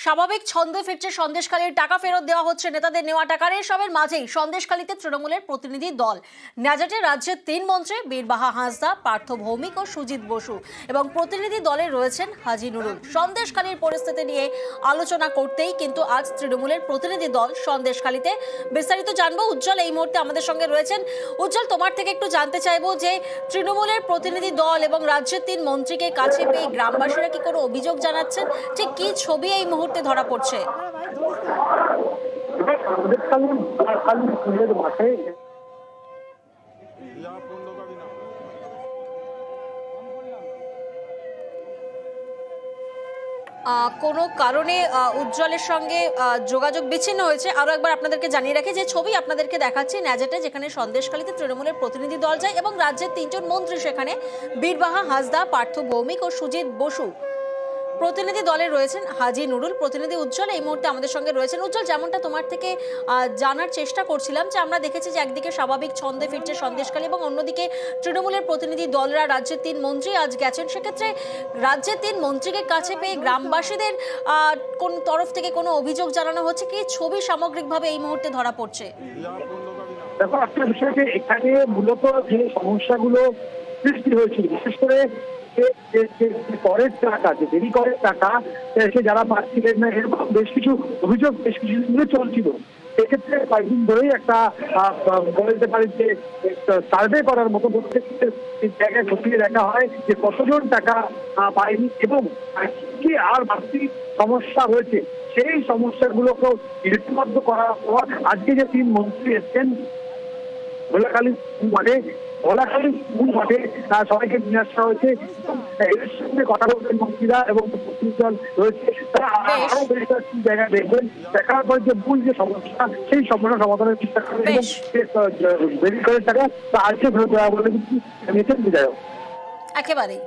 স্বাভাবিক ছন্দে ফিরছে সন্দেশখালীর টাকা ফেরত দেওয়া হচ্ছে নেতাদের নেওয়া টাকার এসবের মাঝেই সন্দেশখালীতে তৃণমূলের প্রতিনিধি দল ন্যাজাটে রাজ্যের ৩ মন্ত্রী বীরবাহা হাঁসদা, পার্থ ভৌমিক ও সুজিত বসু এবং প্রতিনিধি দলে রয়েছেন হাজি নুরুল। সন্দেশখালীর পরিস্থিতি নিয়ে আলোচনা করতেই কিন্তু আজ তৃণমূলের প্রতিনিধি দল সন্দেশখালীতে। বিস্তারিত জানবো, উজ্জ্বল এই মুহূর্তে আমাদের সঙ্গে রয়েছেন। উজ্জ্বল, তোমার থেকে একটু জানতে চাইবো যে তৃণমূলের প্রতিনিধি দল এবং রাজ্যের ৩ মন্ত্রীকে কাছে পেয়ে গ্রামবাসীরা কি কোনো অভিযোগ জানাচ্ছেন, ঠিক কি ছবি এই মুহূর্তে ধরা পড়ছে? কোনো কারণে উজ্জ্বলের সঙ্গে যোগাযোগ বিচ্ছিন্ন হয়েছে। আরো একবার আপনাদেরকে জানিয়ে রাখি যে ছবি আপনাদেরকে দেখাচ্ছি ন্যাজেটে, যেখানে সন্দেশখালীতে তৃণমূলের প্রতিনিধি দল যায় এবং রাজ্যের ৩ জন মন্ত্রী সেখানে বীরবাহা হাঁসদা, পার্থ ভৌমিক ও সুজিত বসু। প্রতিনিধি দলে রয়েছেন হাজি নুরুল। প্রতিনিধি উজ্জ্বল এই মুহূর্তে আমাদের সঙ্গে রয়েছেন। উজ্জ্বল, যেমনটা তোমার থেকে জানার চেষ্টা করছিলাম যে আমরা দেখেছি যে একদিকে স্বাভাবিক ছন্দে ফিরছে সন্দেশখালী এবং অন্যদিকে তৃণমূলের প্রতিনিধি দলরা রাজ্যের ৩ মন্ত্রী আজ গেছেন। সেক্ষেত্রে রাজ্যের ৩ মন্ত্রীকে কাছে পেয়ে গ্রামবাসীদের কোন তরফ থেকে কোনো অভিযোগ জানানো হচ্ছে কি ছবি সামগ্রিকভাবে এই মুহূর্তে ধরা পড়ছে? দেখো, একটা বিষয় যে এখানে মূলত যে সমস্যাগুলো সৃষ্টি হয়েছিল, বিশেষ করে করের টাকা, যে দেরি করের টাকা সে যারা পাচ্ছিলেন না, এরকম বেশ কিছু অভিযোগ বেশ কিছু দিনে চলছিল। সেক্ষেত্রে কয়েকদিন ধরেই একটা বলতে পারি যে সার্ভে করার মতো প্রত্যেকটা জায়গায় খতিয়ে দেখা হয় যে কতজন টাকা পায়নি এবং কি আর বাড়তি সমস্যা হয়েছে। সেই সমস্যাগুলোকেও লিপিবদ্ধ করার পর আজকে যে ৩ মন্ত্রী এসছেন ভোলাখালী স্কুল মাঠে সবাইকে নিয়ে আসা হয়েছে। এর সঙ্গে কথা বলছেন মন্ত্রীরা এবং প্রতিনিধি দল রয়েছে, তারা আরো বেশ কয়েকটি জায়গায় দেখবেন, দেখার পর যে মূল যে সমস্যা সেই সমস্যা সমাধানের চেষ্টা করবেন এবং বেরিয়ে করে টাকা আজকে ফেরত দেওয়া বলে কিন্তু জানিয়েছেন বিধায়ক। একেবারেই।